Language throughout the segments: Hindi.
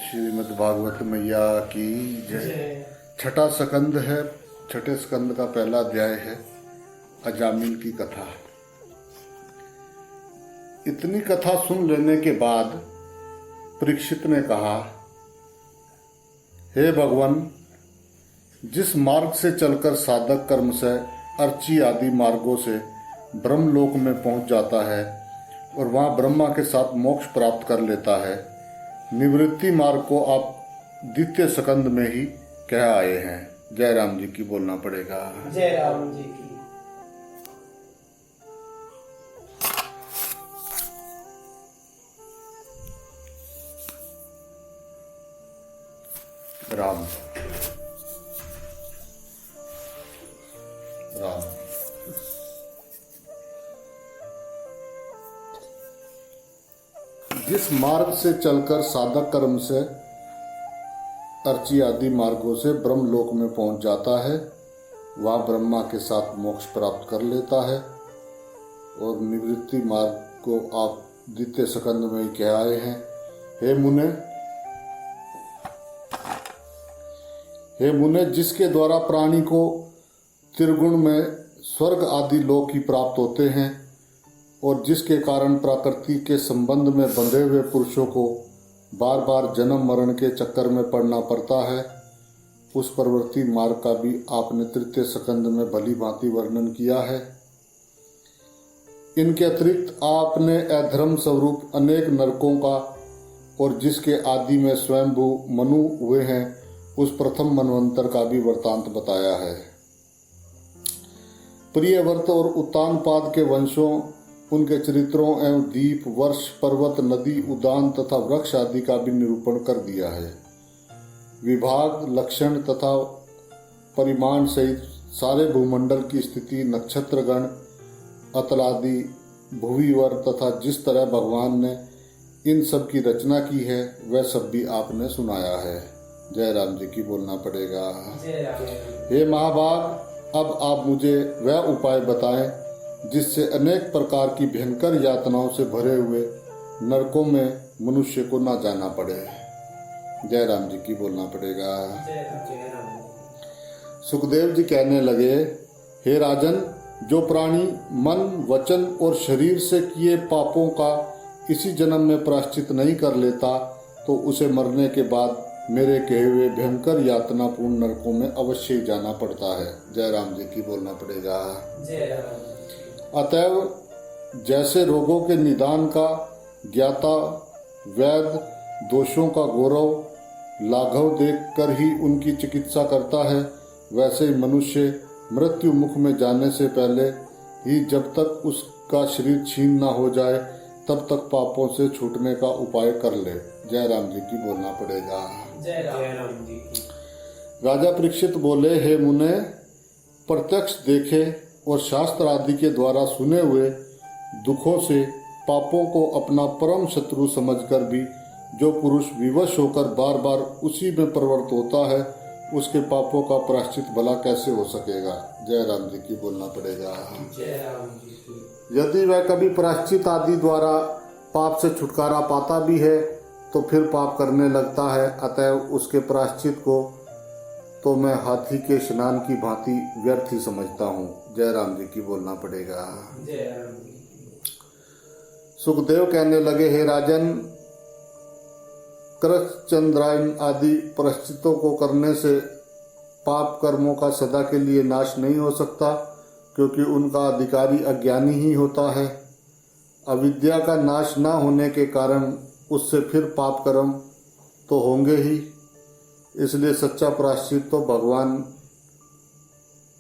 श्रीमद् भागवत मैया की जय। छठा स्कंद है। छठे स्कंद का पहला अध्याय है अजामिल की कथा। इतनी कथा सुन लेने के बाद परीक्षित ने कहा, हे भगवान, जिस मार्ग से चलकर साधक कर्म से अर्ची आदि मार्गों से ब्रह्मलोक में पहुंच जाता है और वहां ब्रह्मा के साथ मोक्ष प्राप्त कर लेता है, निवृत्ति मार्ग को आप द्वितीय स्कंद में ही कह आए हैं। जय राम जी की बोलना पड़ेगा। जय राम जी की। राम राम। जिस मार्ग से चलकर साधक कर्म से अर्ची आदि मार्गों से ब्रह्मलोक में पहुंच जाता है, वह ब्रह्मा के साथ मोक्ष प्राप्त कर लेता है और निवृत्ति मार्ग को आप द्वितीय स्कंद में ही कह आए हैं। हे मुने, जिसके द्वारा प्राणी को त्रिगुण में स्वर्ग आदि लोक ही प्राप्त होते हैं और जिसके कारण प्रकृति के संबंध में बंधे हुए पुरुषों को बार बार जन्म मरण के चक्कर में पड़ना पड़ता है, उस प्रवृत्ति मार्ग का भी आपने तृतीय स्कंद में भली भांति वर्णन किया है। इनके अतिरिक्त आपने अधर्म स्वरूप अनेक नरकों का और जिसके आदि में स्वयंभू मनु हुए हैं उस प्रथम मनवंतर का भी वृतांत बताया है। प्रियव्रत और उत्तानपाद के वंशों, उनके चरित्रों एवं द्वीप, वर्ष, पर्वत, नदी, उद्यान तथा वृक्ष आदि का भी निरूपण कर दिया है। विभाग, लक्षण तथा परिमाण सहित सारे भूमंडल की स्थिति, नक्षत्रगण, अतलादि, भुविवर तथा जिस तरह भगवान ने इन सब की रचना की है वह सब भी आपने सुनाया है। जय राम जी की बोलना पड़ेगा। हे महाभाग, अब आप मुझे वह उपाय बताएं जिससे अनेक प्रकार की भयंकर यातनाओं से भरे हुए नरकों में मनुष्य को ना जाना पड़े। जय राम जी की बोलना पड़ेगा। सुखदेव जी कहने लगे, हे राजन, जो प्राणी मन, वचन और शरीर से किए पापों का इसी जन्म में प्रायश्चित नहीं कर लेता तो उसे मरने के बाद मेरे कहे हुए भयंकर यातनापूर्ण नरकों में अवश्य ही जाना पड़ता है। जय राम जी की बोलना पड़ेगा। अतएव जैसे रोगों के निदान का ज्ञाता वैद्य दोषों का गौरव लाघव देखकर ही उनकी चिकित्सा करता है, वैसे ही मनुष्य मृत्यु मुख में जाने से पहले ही जब तक उसका शरीर छीन न हो जाए तब तक पापों से छूटने का उपाय कर ले। जय राम जी की बोलना पड़ेगा। जय राम जी की। राजा परीक्षित बोले, हे मुने, प्रत्यक्ष देखे और शास्त्र आदि के द्वारा सुने हुए दुखों से पापों को अपना परम शत्रु समझकर भी जो पुरुष विवश होकर बार बार उसी में प्रवृत्त होता है, उसके पापों का प्रायश्चित भला कैसे हो सकेगा। जय राम जी की बोलना पड़ेगा। जय राम जी की। यदि वह कभी प्रायश्चित आदि द्वारा पाप से छुटकारा पाता भी है तो फिर पाप करने लगता है। अतएव उसके प्रायश्चित को तो मैं हाथी के स्नान की भांति व्यर्थ ही समझता हूँ। जय राम जी की बोलना पड़ेगा। जय राम जी। सुखदेव कहने लगे, हे राजन, कृष्ण, चंद्रायन आदि प्रायश्चितों को करने से पाप कर्मों का सदा के लिए नाश नहीं हो सकता, क्योंकि उनका अधिकारी अज्ञानी ही होता है। अविद्या का नाश न होने के कारण उससे फिर पाप कर्म तो होंगे ही। इसलिए सच्चा प्रायश्चित तो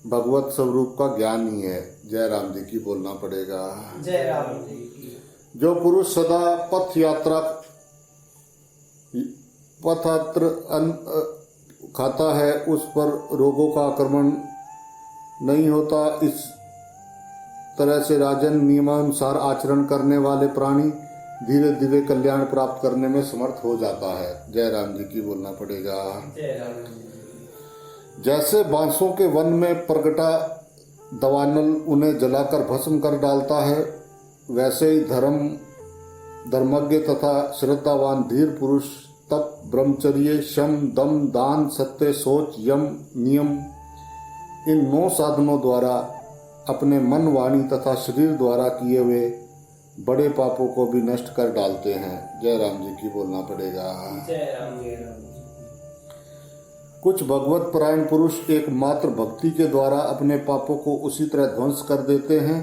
भगवत स्वरूप का ज्ञान ही है। जय राम जी की बोलना पड़ेगा। जय राम जी की। जो पुरुष सदा पथयात्र खाता है उस पर रोगों का आक्रमण नहीं होता। इस तरह से राजन, नियमानुसार आचरण करने वाले प्राणी धीरे धीरे कल्याण प्राप्त करने में समर्थ हो जाता है। जय राम जी की बोलना पड़ेगा। जय राम जी। जैसे बांसों के वन में प्रगटा दवानल उन्हें जलाकर भस्म कर डालता है, वैसे ही धर्मज्ञ तथा श्रद्धावान धीर पुरुष तप, ब्रह्मचर्य, शम, दम, दान, सत्य, सोच, यम, नियम, इन 9 साधनों द्वारा अपने मन, वाणी तथा शरीर द्वारा किए हुए बड़े पापों को भी नष्ट कर डालते हैं। जय राम जी की बोलना पड़ेगा। जय राम जी। कुछ भगवत परायण पुरुष एकमात्र भक्ति के द्वारा अपने पापों को उसी तरह ध्वंस कर देते हैं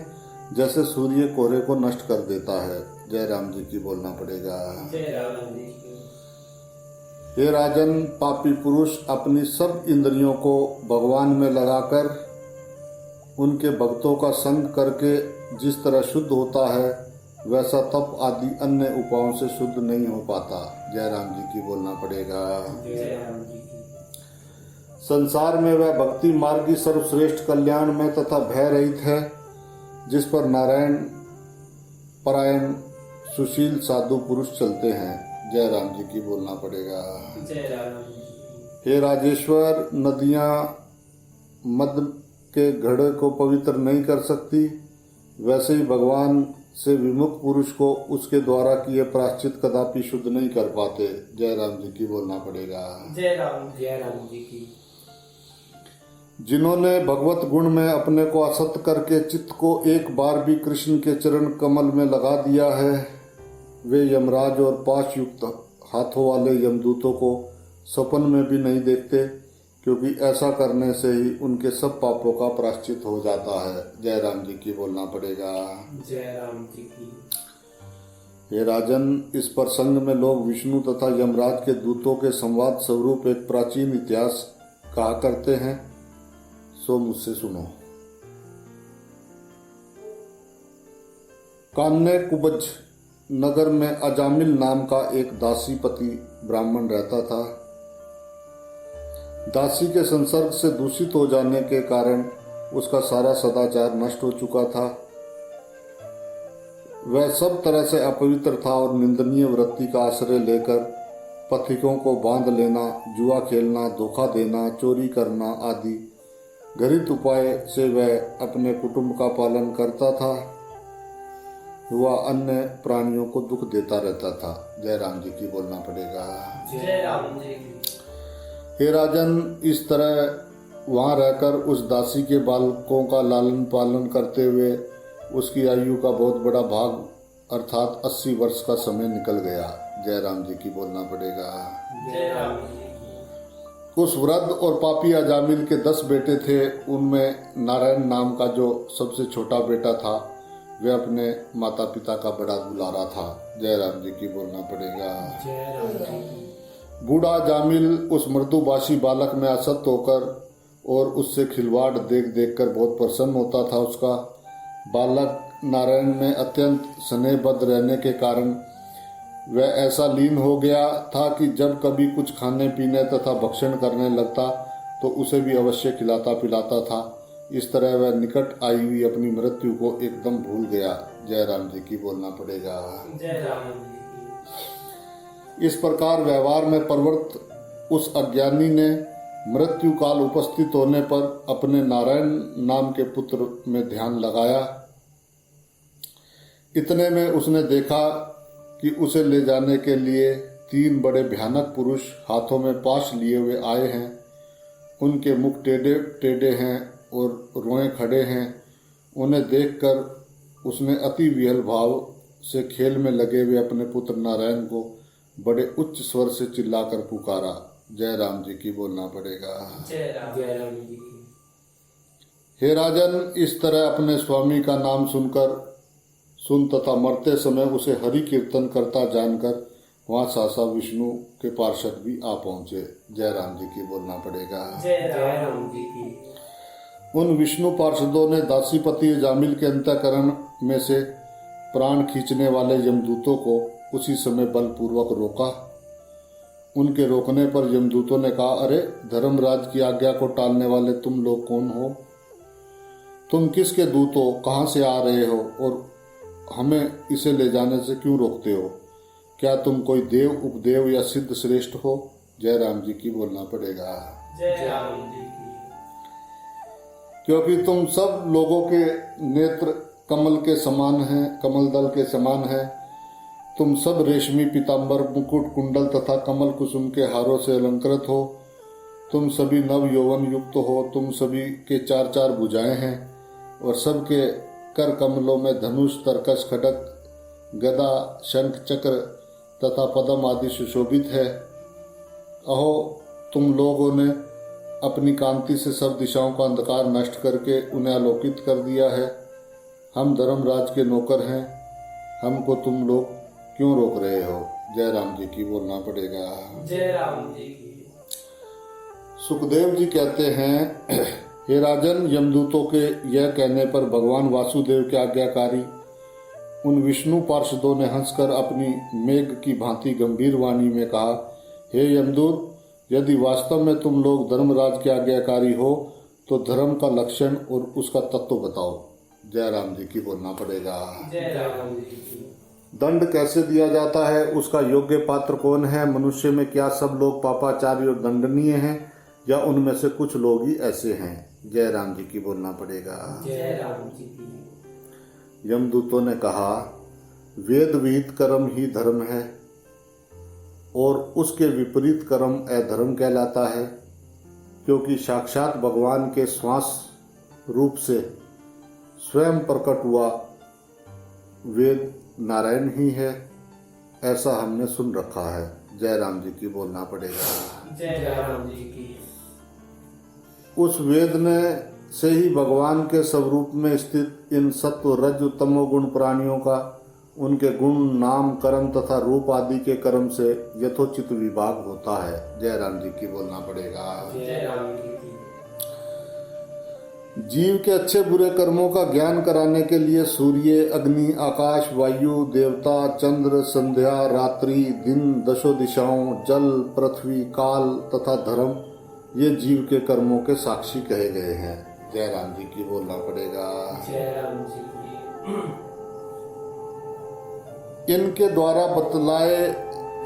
जैसे सूर्य कोहरे को नष्ट कर देता है। जय राम जी की बोलना पड़ेगा। जय राम जी। हे राजन, पापी पुरुष अपनी सब इंद्रियों को भगवान में लगाकर उनके भक्तों का संग करके जिस तरह शुद्ध होता है वैसा तप आदि अन्य उपायों से शुद्ध नहीं हो पाता। जय राम जी की बोलना पड़ेगा। जय राम जी। संसार में वह भक्ति मार्ग की सर्वश्रेष्ठ कल्याण में तथा भय रहित है जिस पर नारायण परायण सुशील साधु पुरुष चलते हैं। जय राम जी की बोलना पड़ेगा। जय राम जी। हे राजेश्वर, नदियां मद के घड़े को पवित्र नहीं कर सकती, वैसे ही भगवान से विमुख पुरुष को उसके द्वारा किए प्रायश्चित कदापि शुद्ध नहीं कर पाते। जय राम जी की बोलना पड़ेगा। जय राम जी की। जिन्होंने भगवत गुण में अपने को असत करके चित्त को एक बार भी कृष्ण के चरण कमल में लगा दिया है, वे यमराज और पाश युक्त हाथों वाले यमदूतों को सपन में भी नहीं देखते, क्योंकि ऐसा करने से ही उनके सब पापों का प्रायश्चित हो जाता है। जय राम जी की बोलना पड़ेगा। जय राम जी की। हे राजन, इस प्रसंग में लोग विष्णु तथा यमराज के दूतों के संवाद स्वरूप एक प्राचीन इतिहास कहा करते हैं, सो मुझसे सुनो। कान्य कुब्ज नगर में अजामिल नाम का एक दासीपति ब्राह्मण रहता था। दासी के संसर्ग से दूषित हो जाने के कारण उसका सारा सदाचार नष्ट हो चुका था। वह सब तरह से अपवित्र था और निंदनीय वृत्ति का आश्रय लेकर पथिकों को बांध लेना, जुआ खेलना, धोखा देना, चोरी करना आदि घृत उपाय से वह अपने कुटुंब का पालन करता था। वह अन्य प्राणियों को दुख देता रहता था। जय राम जी की बोलना पड़ेगा। जय राम जी। हे राजन, इस तरह वहां रहकर उस दासी के बालकों का लालन पालन करते हुए उसकी आयु का बहुत बड़ा भाग अर्थात 80 वर्ष का समय निकल गया। जय राम जी की बोलना पड़ेगा। जय राम जी। उस वृद्ध और पापी अजामिल के 10 बेटे थे। उनमें नारायण नाम का जो सबसे छोटा बेटा था वह अपने माता पिता का बड़ा दुलारा था। जय राम जी की बोलना पड़ेगा। जय राम जी। बूढ़ा जामिल उस मृदुभाषी बालक में आसक्त होकर और उससे खिलवाड़ देख देख कर बहुत प्रसन्न होता था। उसका बालक नारायण में अत्यंत स्नेहबद्ध रहने के कारण वह ऐसा लीन हो गया था कि जब कभी कुछ खाने पीने तथा भक्षण करने लगता तो उसे भी अवश्य खिलाता पिलाता था। इस तरह वह निकट आई हुई अपनी मृत्यु को एकदम भूल गया। जय राम जी की बोलना पड़ेगा। जय राम जी। इस प्रकार व्यवहार में प्रवृत्त उस अज्ञानी ने मृत्यु काल उपस्थित होने पर अपने नारायण नाम के पुत्र में ध्यान लगाया। इतने में उसने देखा कि उसे ले जाने के लिए 3 बड़े भयानक पुरुष हाथों में पाश लिए हुए आए हैं। उनके मुख टेढ़े टेढ़े हैं और रोए खड़े हैं। उन्हें देखकर उसने अति विहल भाव से खेल में लगे हुए अपने पुत्र नारायण को बड़े उच्च स्वर से चिल्लाकर पुकारा। जय राम जी की बोलना पड़ेगा। जय राम जी। हे राजन, इस तरह अपने स्वामी का नाम सुन तथा मरते समय उसे हरि कीर्तन करता जानकर वहां सासा विष्णु के पार्षद भी आ पहुंचे। जय राम जी की बोलना पड़ेगा। जय राम जी की। उन विष्णु पार्षदों ने दासीपति जामिल के अंतःकरण में से प्राण खींचने वाले यमदूतों को उसी समय बलपूर्वक रोका। उनके रोकने पर यमदूतों ने कहा, अरे धर्मराज की आज्ञा को टालने वाले तुम लोग कौन हो? तुम किसके दूत हो? कहाँ से आ रहे हो? और हमें इसे ले जाने से क्यों रोकते हो? क्या तुम कोई देव, उपदेव या सिद्ध श्रेष्ठ हो? जय राम जी की बोलना पड़ेगा। जय राम जी की। क्योंकि तुम सब लोगों के नेत्र कमल के समान हैं, कमल दल के समान हैं तुम सब रेशमी पीताम्बर मुकुट कुंडल तथा कमल कुसुम के हारों से अलंकृत हो। तुम सभी नव यौवन युक्त हो। तुम सभी के चार चार भुजाएं हैं और सबके कर कमलों में धनुष तरकश खड्ग गदा शंख चक्र तथा पद्म आदि सुशोभित है। अहो तुम लोगों ने अपनी कांति से सब दिशाओं का अंधकार नष्ट करके उन्हें आलोकित कर दिया है। हम धर्मराज के नौकर हैं, हमको तुम लोग क्यों रोक रहे हो? जय राम जी की बोलना पड़ेगा। जय राम जी की। सुखदेव जी कहते हैं, हे राजन, यमदूतों के यह कहने पर भगवान वासुदेव के आज्ञाकारी उन विष्णु पार्षदों ने हंसकर अपनी मेघ की भांति गंभीर वाणी में कहा, हे यमदूत, यदि वास्तव में तुम लोग धर्मराज के आज्ञाकारी हो तो धर्म का लक्षण और उसका तत्व बताओ। जय राम जी की बोलना पड़ेगा। जय राम जी की। दंड कैसे दिया जाता है, उसका योग्य पात्र कौन है? मनुष्य में क्या सब लोग पापाचारी और दंडनीय हैं या उनमें से कुछ लोग ही ऐसे हैं? जय राम जी की बोलना पड़ेगा। जय राम जी की। यमदूतों ने कहा, वेद विहित कर्म ही धर्म है और उसके विपरीत कर्म अधर्म कहलाता है, क्योंकि साक्षात भगवान के श्वास रूप से स्वयं प्रकट हुआ वेद नारायण ही है, ऐसा हमने सुन रखा है। जय राम जी की बोलना पड़ेगा। जय राम जी की। उस वेद ने से ही भगवान के स्वरूप में स्थित इन सत्व रज तमोगुण प्राणियों का उनके गुण नाम कर्म तथा रूप आदि के कर्म से यथोचित विभाग होता है। जय राम जी की बोलना पड़ेगा। जय राम जी की। जीव के अच्छे बुरे कर्मों का ज्ञान कराने के लिए सूर्य, अग्नि, आकाश, वायु, देवता, चंद्र, संध्या, रात्रि, दिन, दशो दिशाओं, जल, पृथ्वी, काल तथा धर्म ये जीव के कर्मों के साक्षी कहे गए हैं। जय राम जी की बोलना पड़ेगा। जय राम जी की। इनके द्वारा बतलाए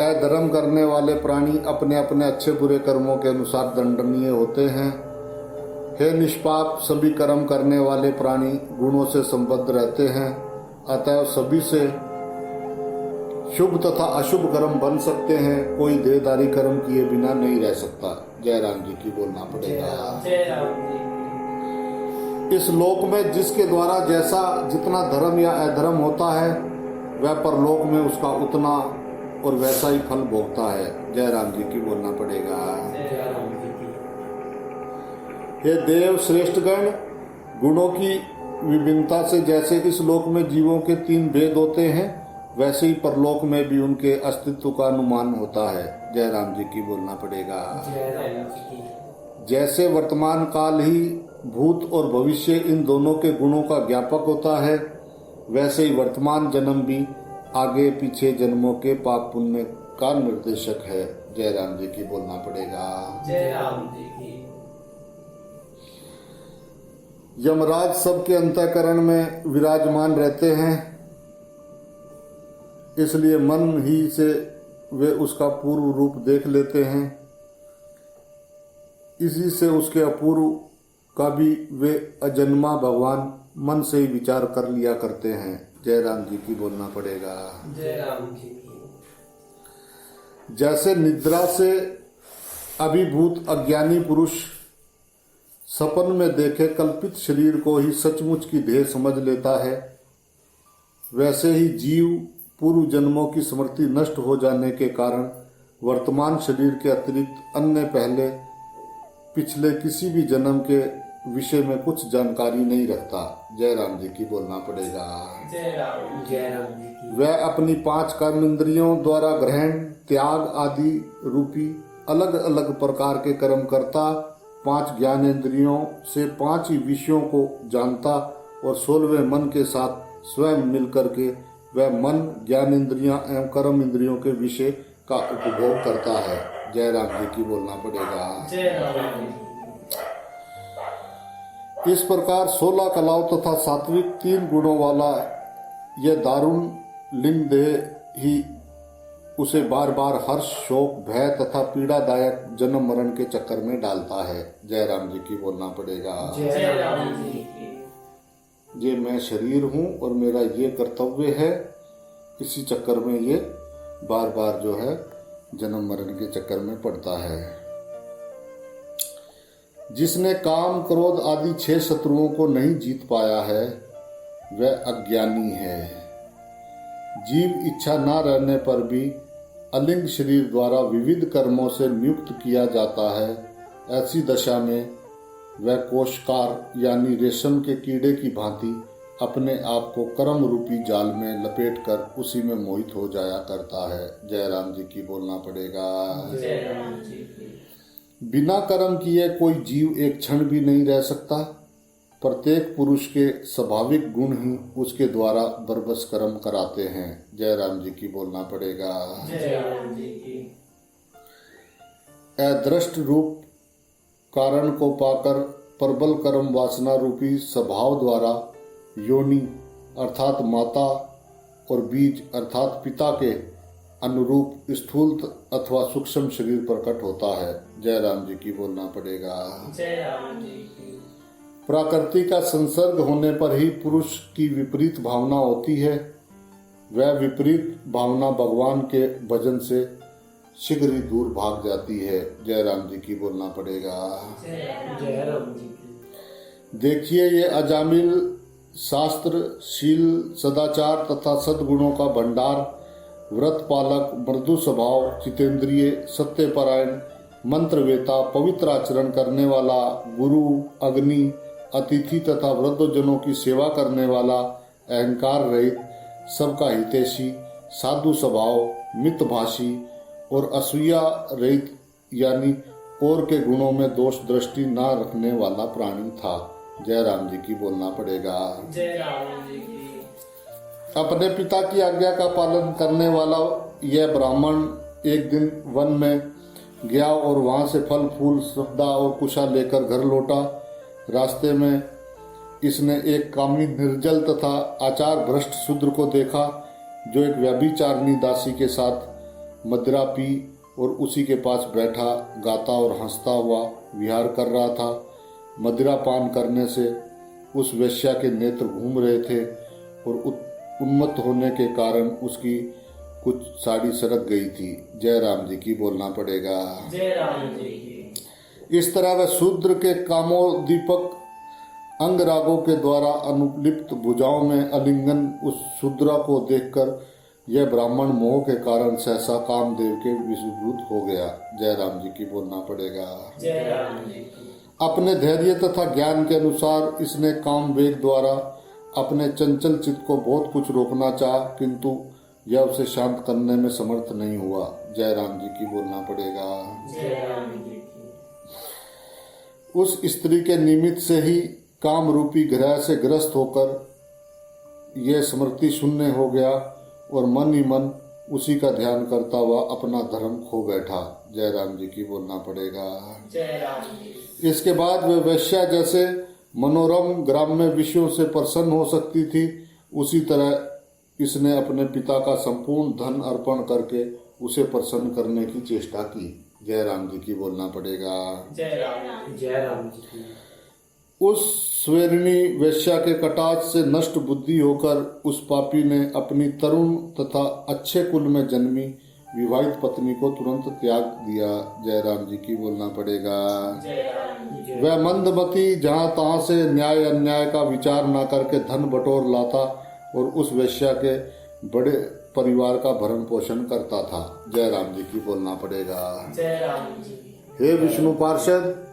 अधर्म करने वाले प्राणी अपने अपने अच्छे बुरे कर्मों के अनुसार दंडनीय होते हैं। हे निष्पाप, सभी कर्म करने वाले प्राणी गुणों से संबद्ध रहते हैं, अतः सभी से शुभ तथा अशुभ कर्म बन सकते हैं। कोई देहधारी कर्म किए बिना नहीं रह सकता। जय राम जी की बोलना पड़ेगा। जय राम जी। इस लोक में जिसके द्वारा जैसा जितना धर्म या अधर्म होता है वह परलोक में उसका उतना और वैसा ही फल भोगता है। जय राम जी की बोलना पड़ेगा। जय राम जी की। हे देव श्रेष्ठगण, गुणों की विभिन्नता से जैसे इस लोक में जीवों के 3 भेद होते हैं, वैसे ही परलोक में भी उनके अस्तित्व का अनुमान होता है। जय राम जी की बोलना पड़ेगा। जय राम जी की। जैसे वर्तमान काल ही भूत और भविष्य इन दोनों के गुणों का ज्ञापक होता है, वैसे ही वर्तमान जन्म भी आगे पीछे जन्मों के पाप पुण्य का निर्देशक है। जय राम जी की बोलना पड़ेगा। जय राम जी की। यमराज सबके अंतःकरण में विराजमान रहते हैं, इसलिए मन ही से वे उसका पूर्व रूप देख लेते हैं। इसी से उसके अपूर्व का भी वे अजन्मा भगवान मन से ही विचार कर लिया करते हैं। जय राम जी की बोलना पड़ेगा। जय राम जी की। जैसे निद्रा से अभिभूत अज्ञानी पुरुष सपन में देखे कल्पित शरीर को ही सचमुच की देह समझ लेता है, वैसे ही जीव पूर्व जन्मों की स्मृति नष्ट हो जाने के कारण वर्तमान शरीर के अतिरिक्त अन्य पहले पिछले किसी भी जन्म के विषय में कुछ जानकारी नहीं रखता। जय राम जी की बोलना पड़ेगा। जय राम जी की। वह अपनी 5 कर्म इंद्रियों द्वारा ग्रहण, त्याग आदि रूपी अलग अलग प्रकार के कर्म करता, 5 ज्ञानेंद्रियों से 5 ही विषयों को जानता और 16वें मन के साथ स्वयं मिलकर के वह मन, ज्ञानेंद्रियां एवं कर्म इंद्रियों के विषय का उपभोग करता है। जय राम जी की बोलना पड़ेगा। जय राम जी। इस प्रकार 16 कलाओं तथा सात्विक 3 गुणों वाला यह दारुण लिंग देह ही उसे बार बार हर्ष, शोक, भय तथा पीड़ादायक जन्म मरण के चक्कर में डालता है। जय राम जी की बोलना पड़ेगा। जय राम जी की। ये मैं शरीर हूँ और मेरा ये कर्तव्य है इसी चक्कर में ये बार बार जो है जन्म मरण के चक्कर में पड़ता है। जिसने काम क्रोध आदि 6 शत्रुओं को नहीं जीत पाया है वह अज्ञानी है। जीव इच्छा न रहने पर भी अलिंग शरीर द्वारा विविध कर्मों से नियुक्त किया जाता है। ऐसी दशा में वह कोशकार यानी रेशम के कीड़े की भांति अपने आप को कर्म रूपी जाल में लपेटकर उसी में मोहित हो जाया करता है। जय राम जी की बोलना पड़ेगा। जय राम जी की। बिना कर्म किए कोई जीव एक क्षण भी नहीं रह सकता। प्रत्येक पुरुष के स्वाभाविक गुण ही उसके द्वारा बरबस कर्म कराते हैं। जय राम जी की बोलना पड़ेगा। जय राम जी की। अदृष्ट रूप कारण को पाकर प्रबल कर्म वासना रूपी स्वभाव द्वारा योनि अर्थात माता और बीज अर्थात पिता के अनुरूप स्थूल अथवा सूक्ष्म शरीर प्रकट होता है। जय राम जी की बोलना पड़ेगा। जय राम जी की। प्रकृति का संसर्ग होने पर ही पुरुष की विपरीत भावना होती है। वह विपरीत भावना भगवान के भजन से शीघ्र ही दूर भाग जाती है। जय राम जी की बोलना पड़ेगा। जय राम जी की। देखिए ये अजामिल शास्त्र शील सदाचार तथा सद्गुणों का भंडार, व्रत पालक, मृदु स्वभाव, जितेंद्रिय, सत्यपरायण, मंत्रवेता, पवित्र आचरण करने वाला, गुरु, अग्नि, अतिथि तथा वृद्धजनों की सेवा करने वाला, अहंकार रहित, सबका हितैषी, साधु स्वभाव, मितभाषी और असूया रहित यानी और के गुणों में दोष दृष्टि न रखने वाला प्राणी था। जय राम जी की बोलना पड़ेगा। जय राम जी की। अपने पिता की आज्ञा का पालन करने वाला यह ब्राह्मण एक दिन वन में गया और वहां से फल फूल सौदा और कुशा लेकर घर लौटा। रास्ते में इसने एक कामी निर्जल तथा आचार भ्रष्ट शूद्र को देखा जो एक व्यभिचारिणी दासी के साथ मदिरा पी और उसी के पास बैठा गाता और हंसता हुआ विहार कर रहा था। मदिरा पान करने से उस वेश्या के नेत्र घूम रहे थे और उन्मत्त होने के कारण उसकी कुछ साड़ी सरक गई थी। जय राम जी की बोलना पड़ेगा। जय राम जी की। इस तरह वह शूद्र के कामोदीपक अंग रागों के द्वारा अनुलिप्त भुजाओं में अलिंगन उस शूद्रा को देखकर यह ब्राह्मण मोह के कारण सहसा कामदेव के विषभूत हो गया। जय राम जी की बोलना पड़ेगा। जय राम जी की। अपने धैर्य तथा ज्ञान के अनुसार इसने काम वेग द्वारा अपने चंचल चित्त को बहुत कुछ रोकना चाहा किंतु यह उसे शांत करने में समर्थ नहीं हुआ। जय राम जी की बोलना पड़ेगा। जय राम जी की। उस स्त्री के निमित्त से ही काम रूपी ग्रह से ग्रस्त होकर यह स्मृति शून्य हो गया और मन ही मन उसी का ध्यान करता हुआ अपना धर्म खो बैठा। जय राम जी की बोलना पड़ेगा। जय राम जी। इसके बाद वह वैश्या जैसे मनोरम ग्राम्य विषयों से प्रसन्न हो सकती थी उसी तरह इसने अपने पिता का संपूर्ण धन अर्पण करके उसे प्रसन्न करने की चेष्टा की। जय राम जी की बोलना पड़ेगा। जय राम। जय राम जी की। उस स्वेरिणी वेश्या के कटाक्ष से नष्ट बुद्धि होकर उस पापी ने अपनी तरुण तथा अच्छे कुल में जन्मी विवाहित पत्नी को तुरंत त्याग दिया। जय राम जी की बोलना पड़ेगा। जय राम जी। वह मंदमती जहाँ तहाँ से न्याय अन्याय का विचार न करके धन बटोर लाता और उस वेश्या के बड़े परिवार का भरण पोषण करता था। जय राम जी की बोलना पड़ेगा। जय राम जी। हे विष्णु पार्षद,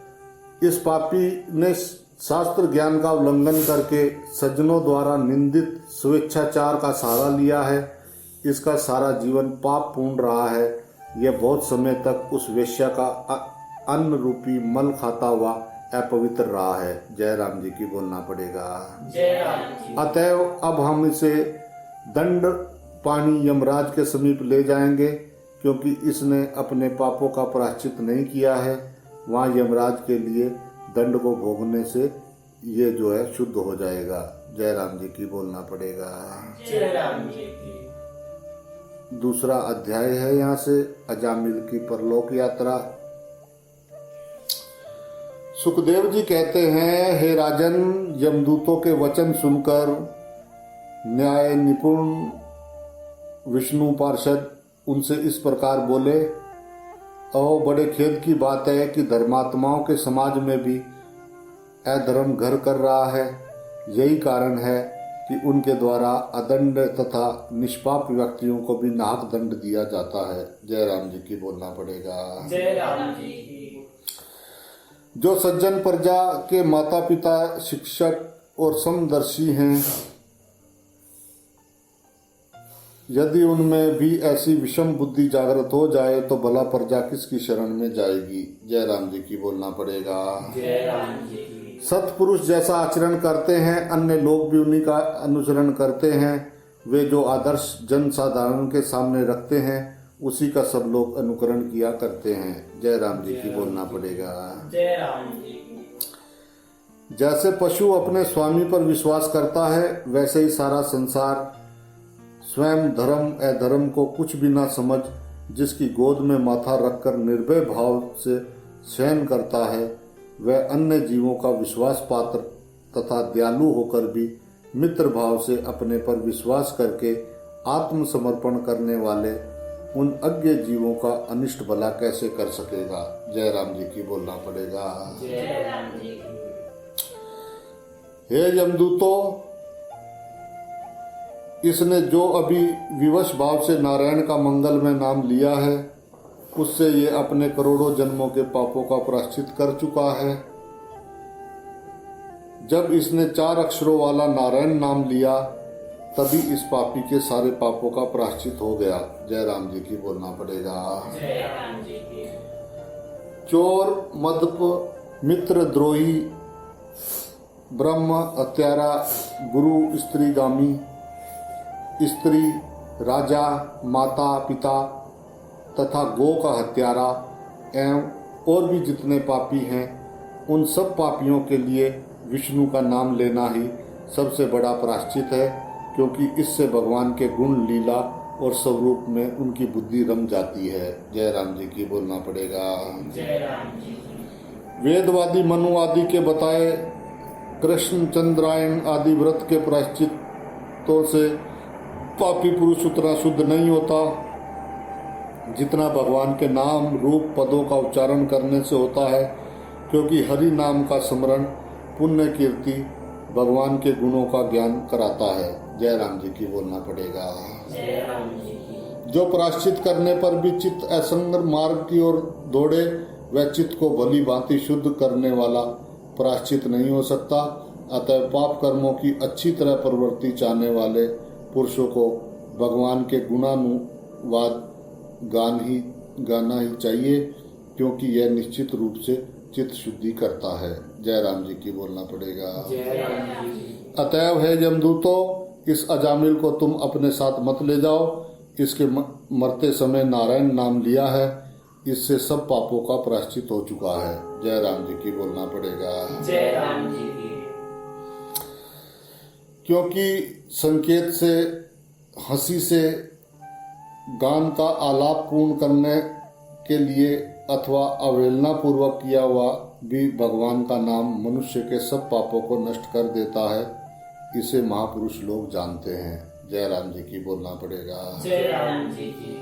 इस पापी ने शास्त्र ज्ञान का उल्लंघन करके सज्जनों द्वारा निंदित स्वेच्छाचार का सहारा लिया है। इसका सारा जीवन पाप पूर्ण रहा है। यह बहुत समय तक उस वेश्या का अन्न रूपी मल खाता हुआ अपवित्र रहा है। जय राम जी की बोलना पड़ेगा। जय राम जी। अतएव अब हम इसे दंड पानी यमराज के समीप ले जाएंगे क्योंकि इसने अपने पापों का प्रायश्चित नहीं किया है। वहाँ यमराज के लिए दंड को भोगने से ये जो है शुद्ध हो जाएगा। जय राम जी की बोलना पड़ेगा। जय राम जी की। दूसरा अध्याय है यहाँ से अजामिल की परलोक यात्रा। सुखदेव जी कहते हैं, हे राजन, यमदूतों के वचन सुनकर न्याय निपुण विष्णु पार्षद उनसे इस प्रकार बोले, अहो बड़े खेद की बात है कि धर्मात्माओं के समाज में भी अधर्म घर कर रहा है। यही कारण है कि उनके द्वारा अदंड तथा निष्पाप व्यक्तियों को भी नाहक दंड दिया जाता है। जय राम जी की बोलना पड़ेगा। जय राम जी की। जो सज्जन प्रजा के माता पिता, शिक्षक और समदर्शी हैं, यदि उनमें भी ऐसी विषम बुद्धि जागृत हो जाए तो भला प्रजा किसकी शरण में जाएगी। जय राम जी की बोलना पड़ेगा। जय राम जी की। सत्पुरुष जैसा आचरण करते हैं, अन्य लोग भी उन्हीं का अनुसरण करते हैं। वे जो आदर्श जन साधारण के सामने रखते हैं उसी का सब लोग अनुकरण किया करते हैं। जय राम जी की बोलना पड़ेगा। जय राम जी की। जैसे पशु अपने स्वामी पर विश्वास करता है, वैसे ही सारा संसार स्वयं धर्म अधर्म को कुछ भी न समझ जिसकी गोद में माथा रखकर निर्भय भाव से शयन करता है, वह अन्य जीवों का विश्वास पात्र तथा दयालु होकर भी मित्र भाव से अपने पर विश्वास करके आत्मसमर्पण करने वाले उन अज्ञ जीवों का अनिष्ट भला कैसे कर सकेगा। जय राम जी की बोलना पड़ेगा। जय राम जी की। हे यमदूतों, इसने जो अभी विवश भाव से नारायण का मंगलमय नाम लिया है, उससे ये अपने करोड़ों जन्मों के पापों का प्रायश्चित कर चुका है। जब इसने 4 अक्षरों वाला नारायण नाम लिया, तभी इस पापी के सारे पापों का प्रायश्चित हो गया। जय राम जी की बोलना पड़ेगा। जय राम जी की। चोर, मदप, मित्र द्रोही, ब्रह्म हत्यारा, गुरु स्त्रीगामी, स्त्री, राजा, माता पिता तथा गौ का हत्यारा एवं और भी जितने पापी हैं, उन सब पापियों के लिए विष्णु का नाम लेना ही सबसे बड़ा प्रायश्चित है, क्योंकि इससे भगवान के गुण, लीला और स्वरूप में उनकी बुद्धि रम जाती है। जय राम जी की बोलना पड़ेगा। जय राम जी की। वेदवादी मनु आदि के बताए कृष्ण, चंद्रायण आदि व्रत के प्रायश्चितों से पापी पुरुष उतना शुद्ध नहीं होता जितना भगवान के नाम, रूप, पदों का उच्चारण करने से होता है, क्योंकि हरि नाम का स्मरण पुण्य, कीर्ति, भगवान के गुणों का ज्ञान कराता है। जय राम जी की बोलना पड़ेगा। जय राम जी की। जो प्रायश्चित करने पर भी चित्त असंग मार्ग की ओर दौड़े, वह चित्त को भली भांति शुद्ध करने वाला प्रायश्चित नहीं हो सकता। अतः पाप कर्मों की अच्छी तरह प्रवृत्ति चाहने वाले पुरुषों को भगवान के गुणानुवाद गाना ही चाहिए, क्योंकि यह निश्चित रूप से चित्त शुद्धि करता है। जय राम जी की बोलना पड़ेगा। जय राम जी की। अतएव है यमदूतों, इस अजामिल को तुम अपने साथ मत ले जाओ। इसके मरते समय नारायण नाम लिया है, इससे सब पापों का प्रायश्चित हो चुका है। जय राम जी की बोलना पड़ेगा। जय राम जी की। क्योंकि संकेत से, हंसी से, गान का आलाप पूर्ण करने के लिए अथवा अवहेलना पूर्वक किया हुआ भी भगवान का नाम मनुष्य के सब पापों को नष्ट कर देता है, इसे महापुरुष लोग जानते हैं। जय राम जी की बोलना पड़ेगा। जय राम जी की।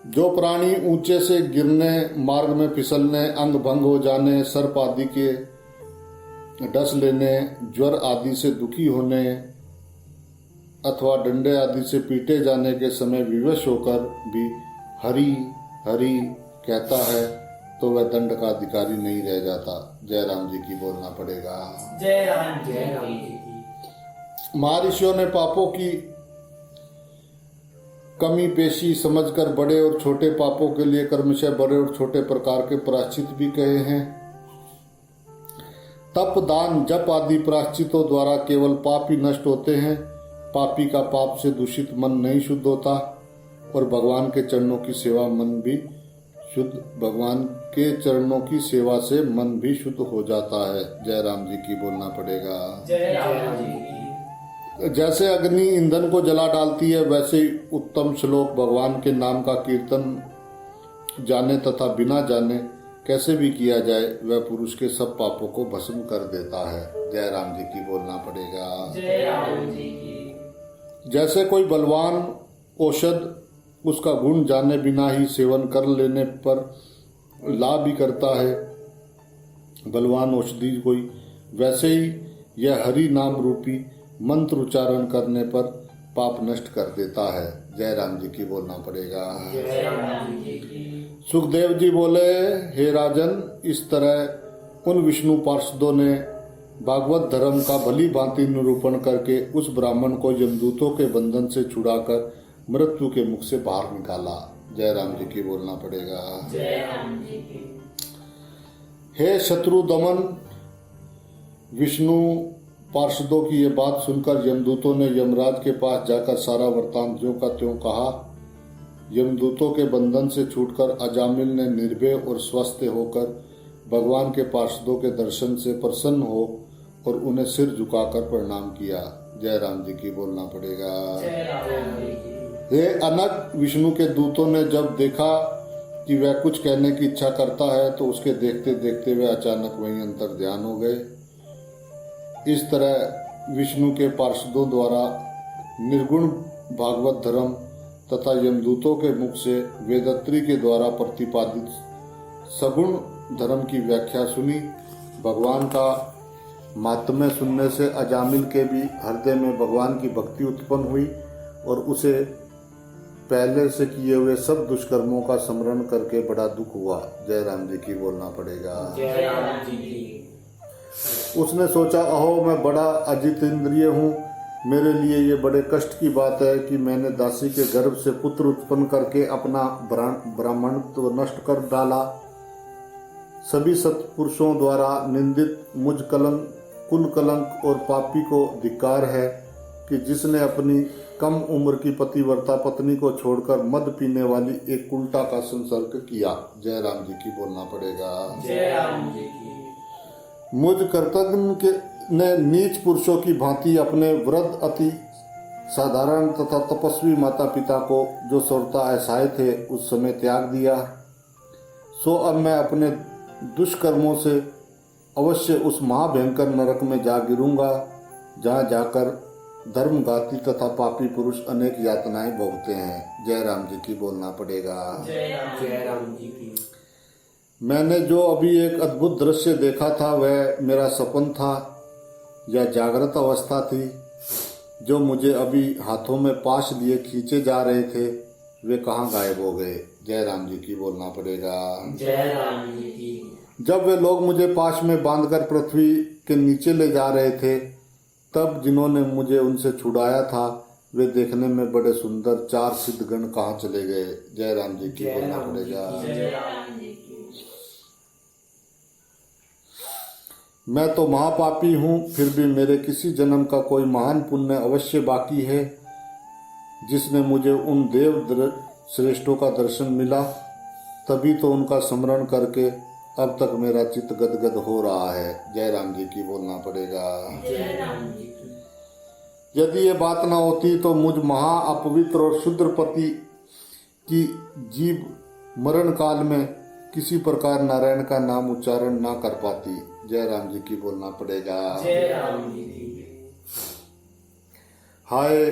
जो प्राणी ऊंचे से गिरने, मार्ग में फिसलने, अंग भंग हो जाने, सर्प आदि के डस लेने, ज्वर आदि से दुखी होने अथवा डंडे आदि से पीटे जाने के समय विवश होकर भी हरि हरि कहता है, तो वह दंड का अधिकारी नहीं रह जाता। जय राम जी की बोलना पड़ेगा। जय राम जी की। महर्षियों ने पापों की कमी पेशी समझकर बड़े और छोटे पापों के लिए क्रमशः बड़े और छोटे प्रकार के प्रायश्चित भी कहे हैं। तप, दान, जप आदि प्रायश्चितों द्वारा केवल पाप ही नष्ट होते हैं। पापी का पाप से दूषित मन नहीं शुद्ध होता और भगवान के चरणों की सेवा से मन भी शुद्ध हो जाता है। जय राम जी की बोलना पड़ेगा। जय राम जी की। जैसे अग्नि ईंधन को जला डालती है, वैसे ही उत्तम श्लोक भगवान के नाम का कीर्तन जाने तथा बिना जाने कैसे भी किया जाए, वह पुरुष के सब पापों को भस्म कर देता है। जय राम जी की बोलना पड़ेगा। जय राम जी की। जैसे कोई बलवान औषध उसका गुण जाने बिना ही सेवन कर लेने पर लाभ ही करता है, बलवान औषधि कोई, वैसे ही यह हरि नाम रूपी मंत्र उच्चारण करने पर पाप नष्ट कर देता है। जय राम जी की बोलना पड़ेगा। जय राम जी की। सुखदेव जी बोले, हे राजन, इस तरह उन विष्णु पार्षदों ने भागवत धर्म का भली भांति निरूपण करके उस ब्राह्मण को यमदूतों के बंधन से छुड़ाकर मृत्यु के मुख से बाहर निकाला। जय राम जी की बोलना पड़ेगा। जय राम जी की। हे शत्रु दमन, विष्णु पार्षदों की ये बात सुनकर यमदूतों ने यमराज के पास जाकर सारा वृत्तांत ज्यों का त्यों कहा। यमदूतों के बंधन से छूटकर अजामिल ने निर्भय और स्वस्थ होकर भगवान के पार्षदों के दर्शन से प्रसन्न हो और उन्हें सिर झुकाकर प्रणाम किया। जय राम जी की बोलना पड़ेगा। जय राम जी की। हे अनक, विष्णु के दूतों ने जब देखा कि वह कुछ कहने की इच्छा करता है तो उसके देखते देखते वे अचानक वहीं अंतर ध्यान हो गए। इस तरह विष्णु के पार्षदों द्वारा निर्गुण भागवत धर्म तथा यमदूतों के मुख से वेदत्री के द्वारा प्रतिपादित सगुण धर्म की व्याख्या सुनी। भगवान का महात्म्य सुनने से अजामिल के भी हृदय में भगवान की भक्ति उत्पन्न हुई और उसे पहले से किए हुए सब दुष्कर्मों का स्मरण करके बड़ा दुख हुआ। जय राम जी की बोलना पड़ेगा। जय राम जी की। उसने सोचा, अहो मैं बड़ा अजित इंद्रिय हूँ, मेरे लिए ये बड़े कष्ट की बात है कि मैंने दासी के गर्भ से पुत्र उत्पन्न करके अपना ब्राह्मणत्व नष्ट कर डाला। सभी सत्पुरुषों द्वारा निंदित मुझ कुल कलंक और पापी को धिक्कार है कि जिसने अपनी कम उम्र की पतिव्रता पत्नी को छोड़कर मद पीने वाली एक उल्टा का संसर्ग किया। जय राम जी की बोलना पड़ेगा। जय राम जी की। मुझ कर्तव्य के ने नीच पुरुषों की भांति अपने वृद्ध अति साधारण तथा तपस्वी माता पिता को जो सर्वथा असहाय थे उस समय त्याग दिया। सो अब मैं अपने दुष्कर्मों से अवश्य उस महाभयंकर नरक में जा गिरूंगा, जहाँ जाकर धर्मघाती तथा पापी पुरुष अनेक यातनाएं भोगते हैं। जय राम जी की बोलना पड़ेगा। जय राम जी की। मैंने जो अभी एक अद्भुत दृश्य देखा था वह मेरा सपन था या जागृत अवस्था थी। जो मुझे अभी हाथों में पाश लिए खींचे जा रहे थे वे कहाँ गायब हो गए। जय राम जी की बोलना पड़ेगा। जय राम जी की। जब वे लोग मुझे पाश में बांधकर पृथ्वी के नीचे ले जा रहे थे तब जिन्होंने मुझे उनसे छुड़ाया था वे देखने में बड़े सुंदर 4 सिद्धगण कहाँ चले गए। जय राम जी की बोलना पड़ेगा। जय राम जी की। मैं तो महापापी हूँ, फिर भी मेरे किसी जन्म का कोई महान पुण्य अवश्य बाकी है जिसने मुझे उन देव श्रेष्ठों का दर्शन मिला, तभी तो उनका स्मरण करके अब तक मेरा चित्त गदगद हो रहा है। जय राम जी की बोलना पड़ेगा। जय राम जी की। यदि ये बात ना होती तो मुझ महा अपवित्र और शुद्र पति की जीव मरण काल में किसी प्रकार नारायण का नाम उच्चारण ना कर पाती। जय राम जी की बोलना पड़ेगा। जय राम जी की। हाय,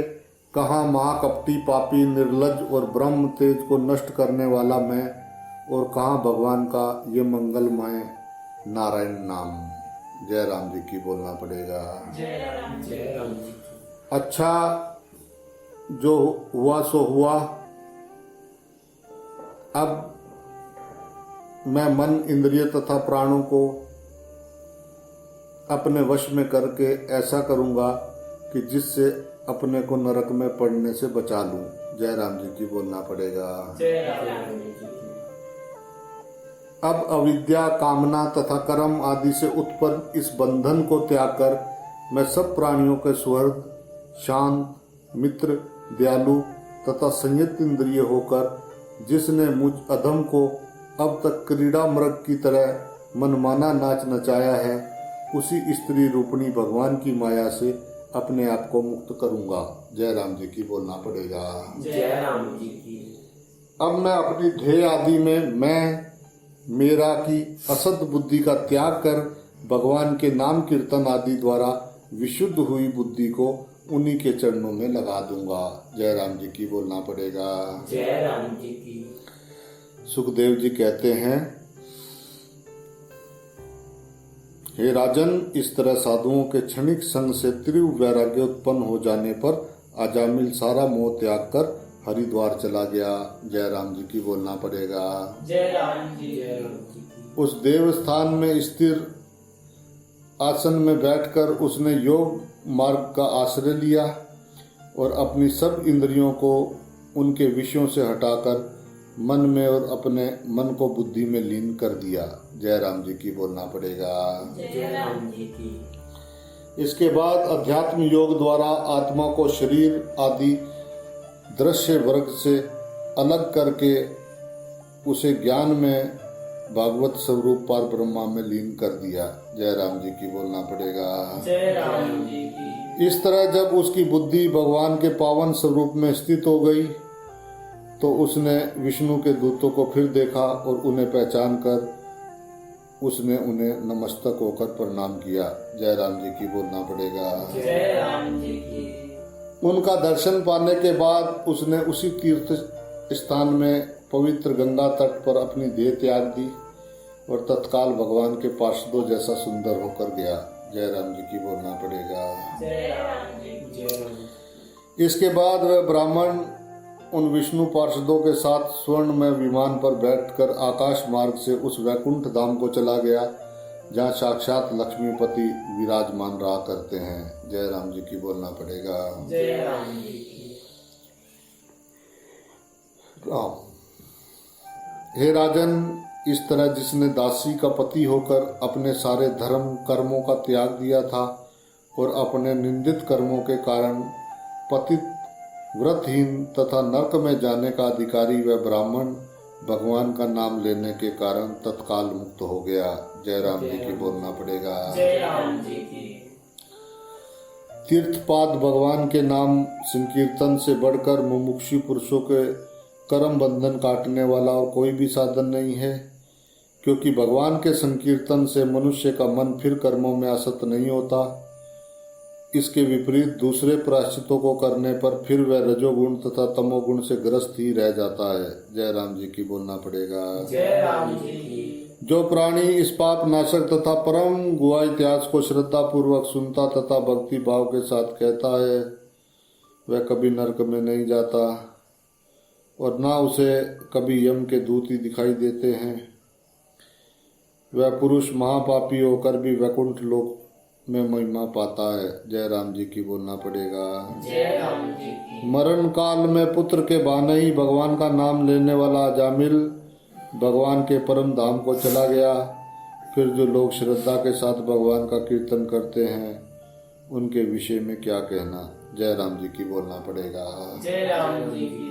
कहाँ महाकपटी पापी निर्लज और ब्रह्म तेज को नष्ट करने वाला मैं, और कहाँ भगवान का ये मंगलमय नारायण नाम। जय राम जी की बोलना पड़ेगा। जय राम जी की। अच्छा, जो हुआ सो हुआ। अब मैं मन, इंद्रिय तथा प्राणों को अपने वश में करके ऐसा करूंगा कि जिससे अपने को नरक में पड़ने से बचा लूं। जय राम जी की बोलना पड़ेगा। जय राम जी की। अब अविद्या, कामना तथा कर्म आदि से उत्पन्न इस बंधन को त्याग कर मैं सब प्राणियों के सुहृद, शांत, मित्र, दयालु तथा संयत इंद्रिय होकर जिसने मुझ अधम को अब तक क्रीड़ा मृग की तरह मनमाना नाच नचाया है, उसी स्त्री रूपणी भगवान की माया से अपने आप को मुक्त करूंगा। जय राम जी की बोलना पड़ेगा। जय राम जी की। अब मैं अपनी ध्येय आदि में मैं, मेरा की असत बुद्धि का त्याग कर भगवान के नाम कीर्तन आदि द्वारा विशुद्ध हुई बुद्धि को उन्हीं के चरणों में लगा दूंगा। जय राम जी की बोलना पड़ेगा। जय राम जी की। सुखदेव जी कहते हैं, हे राजन, इस तरह साधुओं के क्षणिक संग से तीव्र वैराग्य उत्पन्न हो जाने पर अजामिल सारा मोह त्याग कर हरिद्वार चला गया। जय राम जी की बोलना पड़ेगा। जय राम जी। जय राम जी की। उस देव स्थान में स्थिर आसन में बैठकर उसने योग मार्ग का आश्रय लिया और अपनी सब इंद्रियों को उनके विषयों से हटाकर मन में और अपने मन को बुद्धि में लीन कर दिया। जय राम जी की बोलना पड़ेगा। जय राम जी की। इसके बाद अध्यात्म योग द्वारा आत्मा को शरीर आदि दृश्य वर्ग से अलग करके उसे ज्ञान में भागवत स्वरूप पार ब्रह्मा में लीन कर दिया। जय राम जी की बोलना पड़ेगा। जय राम जी की। इस तरह जब उसकी बुद्धि भगवान के पावन स्वरूप में स्थित हो गई तो उसने विष्णु के दूतों को फिर देखा और उन्हें पहचान कर उसने उन्हें नमस्तक होकर प्रणाम किया। जय राम जी की बोलना पड़ेगा। जय राम जी की। उनका दर्शन पाने के बाद उसने उसी तीर्थ स्थान में पवित्र गंगा तट पर अपनी देह त्याग दी और तत्काल भगवान के पार्षदों जैसा सुंदर होकर गया। जय राम जी की बोलना पड़ेगा। जय राम जी। जय राम जी। इसके बाद वह ब्राह्मण उन विष्णु पार्षदों के साथ स्वर्ण में विमान पर बैठकर आकाश मार्ग से उस वैकुंठ धाम को चला गया जहाँ साक्षात लक्ष्मीपति विराजमान रहा करते हैं। जय राम जी की बोलना पड़ेगा। जय राम जी की। राम। हे राजन, इस तरह जिसने दासी का पति होकर अपने सारे धर्म कर्मों का त्याग दिया था और अपने निंदित कर्मों के कारण पतित व्रतहीन तथा नरक में जाने का अधिकारी वह ब्राह्मण भगवान का नाम लेने के कारण तत्काल मुक्त हो गया। जय राम जी की बोलना पड़ेगा। जय राम जी की। तीर्थपाद भगवान के नाम संकीर्तन से बढ़कर मुमुक्षु पुरुषों के कर्म बंधन काटने वाला और कोई भी साधन नहीं है, क्योंकि भगवान के संकीर्तन से मनुष्य का मन फिर कर्मों में आसक्त नहीं होता। इसके विपरीत दूसरे प्रायश्चितों को करने पर फिर वह रजोगुण तथा तमोगुण से ग्रस्त ही रह जाता है। जय राम जी की बोलना पड़ेगा। जय राम जी की। जो प्राणी इस पाप नाशक तथा परम गुआ इतिहास को श्रद्धा पूर्वक सुनता तथा भक्ति भाव के साथ कहता है वह कभी नरक में नहीं जाता और ना उसे कभी यम के दूत ही दिखाई देते हैं। वह पुरुष महापापी होकर भी वैकुंठ लोक में महिमा पाता है। जय राम जी की बोलना पड़ेगा। जय राम जी की। मरण काल में पुत्र के बहाने ही भगवान का नाम लेने वाला अजामिल भगवान के परम धाम को चला गया। फिर जो लोग श्रद्धा के साथ भगवान का कीर्तन करते हैं उनके विषय में क्या कहना। जय राम जी की बोलना पड़ेगा। जय राम जी की।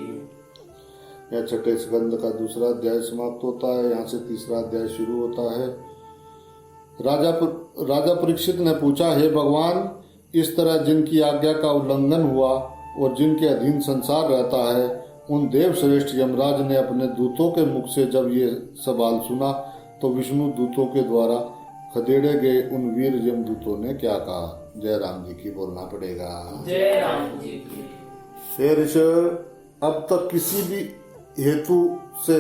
यह छठे स्कंद का दूसरा अध्याय समाप्त होता है। यहाँ से तीसरा अध्याय शुरू होता है। राजा परीक्षित ने पूछा, हे भगवान, इस तरह जिनकी आज्ञा का उल्लंघन हुआ और जिनके अधीन संसार रहता है उन देव श्रेष्ठ यमराज ने अपने दूतों के मुख से जब ये सवाल सुना तो विष्णु दूतों के द्वारा खदेड़े गए उन वीर यमदूतों ने क्या कहा। जय राम जी की बोलना पड़ेगा। जय राम जी की। हे ऋषभ, अब तक किसी भी हेतु से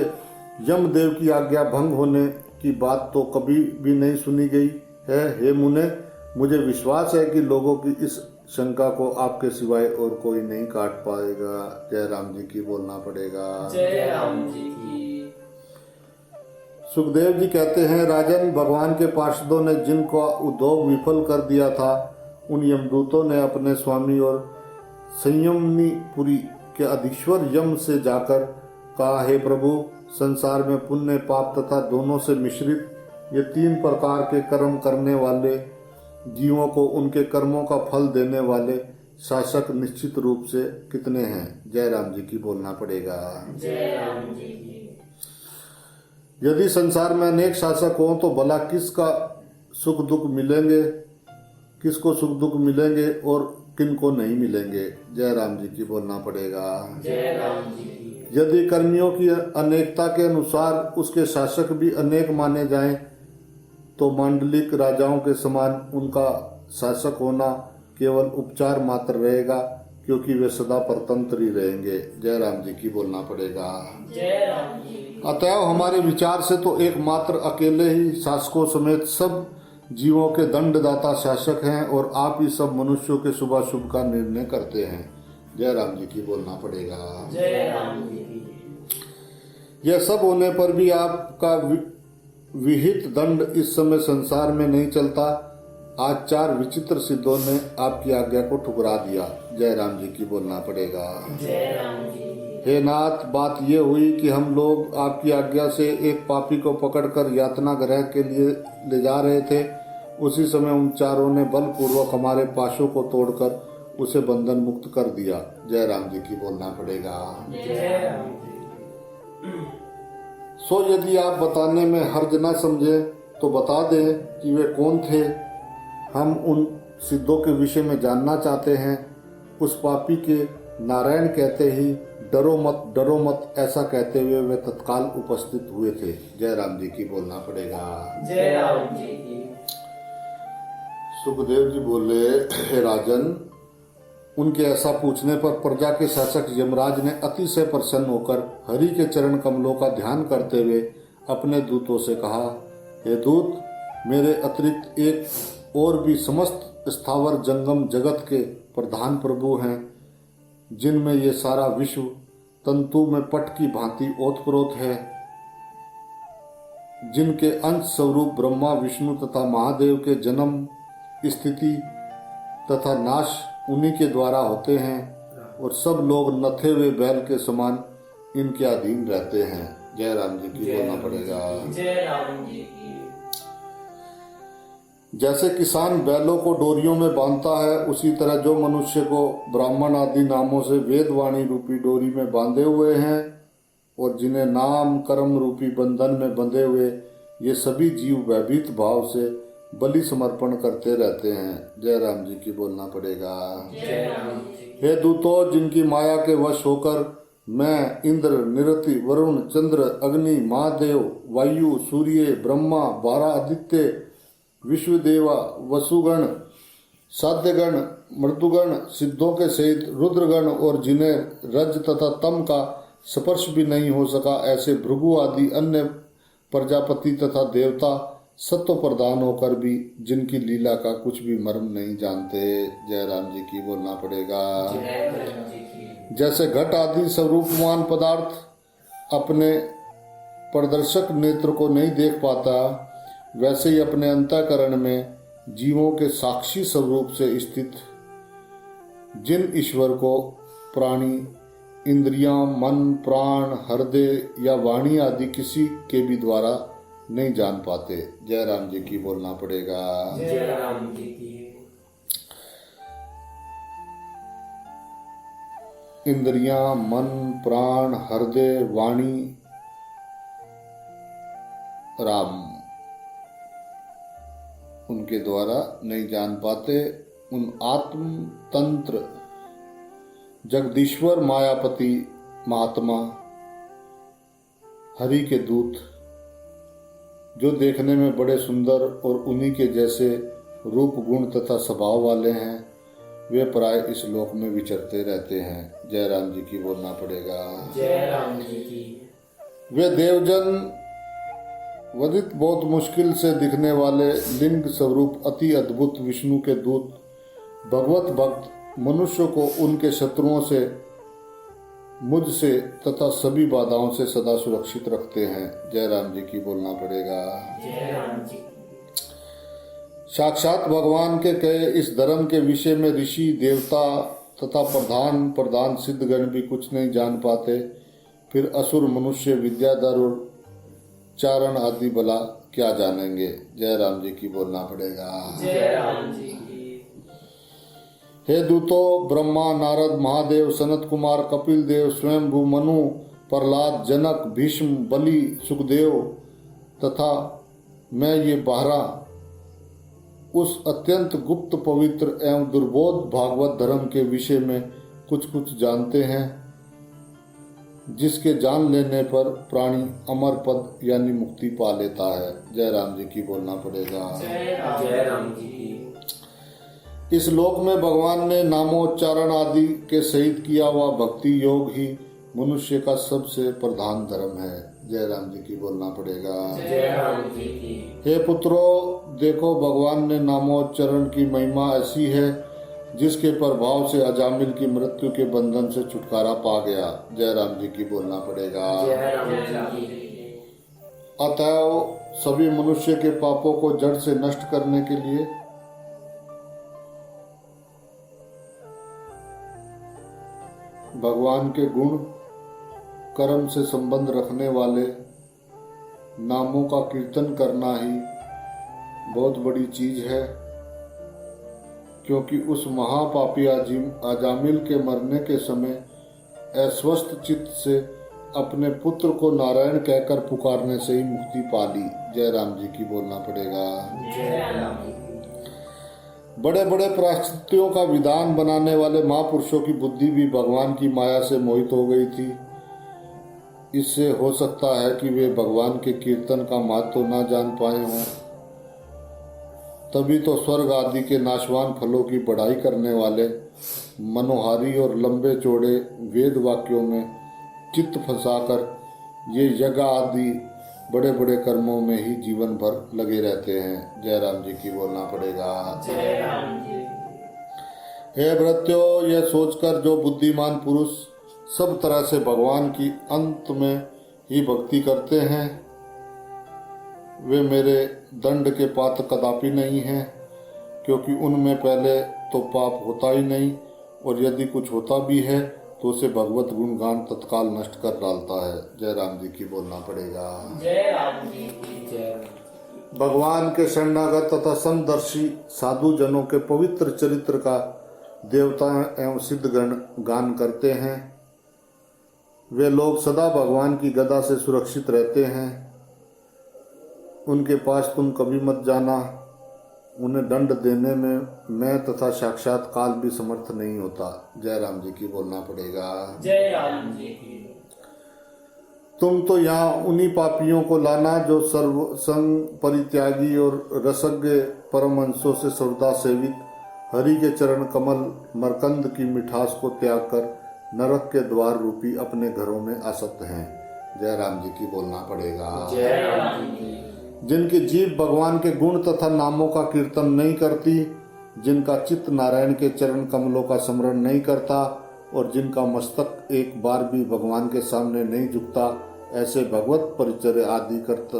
यमदेव की आज्ञा भंग होने की बात तो कभी भी नहीं सुनी गई है। हे मुने, मुझे विश्वास है कि लोगों की इस शंका को आपके सिवाय और कोई नहीं काट पाएगा। जय राम जी की बोलना पड़ेगा। जय राम जी की। सुखदेव जी कहते हैं, राजन, भगवान के पार्षदों ने जिनको उद्योग विफल कर दिया था उन यमदूतों ने अपने स्वामी और संयमनीपुरी के अधीश्वर यम से जाकर कहा, हे प्रभु, संसार में पुण्य पाप तथा दोनों से मिश्रित ये 3 प्रकार के कर्म करने वाले जीवों को उनके कर्मों का फल देने वाले शासक निश्चित रूप से कितने हैं। जय राम जी की बोलना पड़ेगा। जय राम जी की। यदि संसार में अनेक शासक हों तो भला किसका सुख दुख मिलेंगे, किसको सुख दुख मिलेंगे और किन को नहीं मिलेंगे। जय राम जी की बोलना पड़ेगा। जय राम जी की। यदि कर्मियों की अनेकता के अनुसार उसके शासक भी अनेक माने जाएं तो मांडलिक राजाओं के समान उनका शासक होना केवल उपचार मात्र रहेगा, क्योंकि वे सदा परतंत्र ही रहेंगे। जय राम जी की बोलना पड़ेगा। जय राम जी। अतएव हमारे विचार से तो एकमात्र अकेले ही शासकों समेत सब जीवों के दंडदाता शासक हैं, और आप ही सब मनुष्यों के शुभाशुभ का निर्णय करते हैं। जय राम जी की बोलना पड़ेगा। जय राम जी। यह सब होने पर भी आपका विहित दंड इस समय संसार में नहीं चलता। आज 4 विचित्र सिद्धों ने आपकी आज्ञा को ठुकरा दिया। जय राम जी की बोलना पड़ेगा। जय राम जी। हे नाथ, बात ये हुई कि हम लोग आपकी आज्ञा से एक पापी को पकड़कर यातना गृह के लिए ले जा रहे थे। उसी समय उन चारों ने बलपूर्वक हमारे पाशों को तोड़कर उसे बंधन मुक्त कर दिया। जय राम जी की बोलना पड़ेगा। जय राम जी। सो यदि आप बताने में हर्ज न समझे तो बता दें कि वे कौन थे। हम उन सिद्धों के विषय में जानना चाहते हैं। उस पापी के नारायण कहते ही डरो मत ऐसा कहते हुए वे तत्काल उपस्थित हुए थे। जय राम जी की बोलना पड़ेगा। जय राम जी की। सुखदेव जी बोले, हे राजन, उनके ऐसा पूछने पर प्रजा के शासक यमराज ने अतिशय प्रसन्न होकर हरि के चरण कमलों का ध्यान करते हुए अपने दूतों से कहा, हे दूत, मेरे अतिरिक्त एक और भी समस्त स्थावर जंगम जगत के प्रधान प्रभु हैं, जिनमें ये सारा विश्व तंतु में पट की भांति ओतप्रोत है, जिनके अंश स्वरूप ब्रह्मा, विष्णु तथा महादेव के जन्म, स्थिति तथा नाश उन्हीं के द्वारा होते हैं, और सब लोग नथे हुए बैल के समान इनके अधीन रहते हैं। जय राम जी की बोलना पड़ेगा। जय राम जी की। जैसे किसान बैलों को डोरियों में बांधता है, उसी तरह जो मनुष्य को ब्राह्मण आदि नामों से वेदवाणी रूपी डोरी में बांधे हुए हैं, और जिन्हें नाम कर्म रूपी बंधन में बंधे हुए ये सभी जीव भयभीत भाव से बलि समर्पण करते रहते हैं। जय राम जी की बोलना पड़ेगा। जय राम जी। हे दूतों, जिनकी माया के वश होकर मैं इंद्र, निरति, वरुण, चंद्र, अग्नि, महादेव, वायु, सूर्य, ब्रह्मा, 12 आदित्य, विश्वदेवा, वसुगण, साध्यगण, मृदुगण, सिद्धों के सहित रुद्रगण, और जिन्हें रज तथा तम का स्पर्श भी नहीं हो सका, ऐसे भृगु आदि अन्य प्रजापति तथा देवता सत्व प्रदान होकर भी जिनकी लीला का कुछ भी मर्म नहीं जानते। जय राम जी की बोलना पड़ेगा। जय राम जी की। जैसे घट आदि स्वरूपमान पदार्थ अपने प्रदर्शक नेत्र को नहीं देख पाता, वैसे ही अपने अंतःकरण में जीवों के साक्षी स्वरूप से स्थित जिन ईश्वर को प्राणी, इंद्रियां, मन, प्राण, हृदय या वाणी आदि किसी के भी द्वारा नहीं जान पाते। जय राम जी की बोलना पड़ेगा। जय राम जी की। इंद्रियां, मन, प्राण, हृदय, वाणी, राम उनके द्वारा नहीं जान पाते। उन आत्म तंत्र जगदीश्वर मायापति महात्मा हरि के दूत, जो देखने में बड़े सुंदर और उन्हीं के जैसे रूप, गुण तथा स्वभाव वाले हैं, वे प्राय इस लोक में विचरते रहते हैं। जय राम जी की बोलना पड़ेगा। जय राम जी की। वे देवजन वदित बहुत मुश्किल से दिखने वाले लिंग स्वरूप अति अद्भुत विष्णु के दूत भगवत भक्त मनुष्य को उनके शत्रुओं से, मुझसे तथा सभी बाधाओं से सदा सुरक्षित रखते हैं। जय राम जी की बोलना पड़ेगा। जय राम जी। साक्षात भगवान के कहे इस धर्म के विषय में ऋषि, देवता तथा प्रधान सिद्धगण भी कुछ नहीं जान पाते, फिर असुर, मनुष्य, विद्याधर और चारण आदि भला क्या जानेंगे। जय राम जी की बोलना पड़ेगा। जय राम जी की। हे दूतों, ब्रह्मा, नारद, महादेव, सनत कुमार, कपिल देव, स्वयंभू, मनु, प्रहलाद, जनक, भीष्म, बलि, सुखदेव तथा मैं ये 12 उस अत्यंत गुप्त, पवित्र एवं दुर्बोध भागवत धर्म के विषय में कुछ जानते हैं, जिसके जान लेने पर प्राणी अमर पद यानी मुक्ति पा लेता है। जय राम जी की बोलना पड़ेगा। जय राम जी की। इस लोक में भगवान ने नामोच्चारण आदि के सहित किया हुआ भक्ति योग ही मनुष्य का सबसे प्रधान धर्म है। जय राम जी की बोलना पड़ेगा। जय राम जी की। हे पुत्रों, देखो भगवान ने नामोच्चारण की महिमा ऐसी है जिसके प्रभाव से अजामिल की मृत्यु के बंधन से छुटकारा पा गया। जय राम जी की बोलना पड़ेगा। जय राम जी की। अतएव सभी मनुष्य के पापों को जड़ से नष्ट करने के लिए भगवान के गुण कर्म से संबंध रखने वाले नामों का कीर्तन करना ही बहुत बड़ी चीज है, क्योंकि उस महापापी अजामिल के मरने के समय अस्वस्थ चित्त से अपने पुत्र को नारायण कहकर पुकारने से ही मुक्ति पा ली। जय राम जी की बोलना पड़ेगा। जय राम जी की। बड़े बड़े प्रायश्चित्यों का विधान बनाने वाले महापुरुषों की बुद्धि भी भगवान की माया से मोहित हो गई थी। इससे हो सकता है कि वे भगवान के कीर्तन का महत्व न जान पाए हों। तभी तो स्वर्ग आदि के नाशवान फलों की बढ़ाई करने वाले मनोहारी और लंबे चौड़े वेद वाक्यों में चित्त फंसाकर ये यज्ञ आदि बड़े बड़े कर्मों में ही जीवन भर लगे रहते हैं। जय राम जी की बोलना पड़ेगा। जय राम जी। हे भृत्यो, यह सोचकर जो बुद्धिमान पुरुष सब तरह से भगवान की अंत में ही भक्ति करते हैं, वे मेरे दंड के पात्र कदापि नहीं हैं, क्योंकि उनमें पहले तो पाप होता ही नहीं, और यदि कुछ होता भी है तो उसे भगवत गुणगान तत्काल नष्ट कर डालता है। जय राम जी की बोलना पड़ेगा। जय राम जी की। जय। भगवान के शरणागत तथा समदर्शी साधु जनों के पवित्र चरित्र का देवता एवं सिद्धगण गान करते हैं। वे लोग सदा भगवान की गदा से सुरक्षित रहते हैं। उनके पास तुम कभी मत जाना। उन्हें दंड देने में मैं तथा साक्षात काल भी समर्थ नहीं होता। जय राम जी की बोलना पड़ेगा। जय राम जी की। तुम तो यहाँ उन्हीं पापियों को लाना जो सर्व संग परित्यागी और रसज्ञ परमहंसों से सर्वदा सेवित हरि के चरण कमल मरकंद की मिठास को त्याग कर नरक के द्वार रूपी अपने घरों में आसक्त हैं। जय राम जी की बोलना पड़ेगा। जय राम जी की। जिनकी जीभ भगवान के गुण तथा नामों का कीर्तन नहीं करती, जिनका चित्त नारायण के चरण कमलों का स्मरण नहीं करता और जिनका मस्तक एक बार भी भगवान के सामने नहीं झुकता, ऐसे भगवत परिचर्य आदि कर्त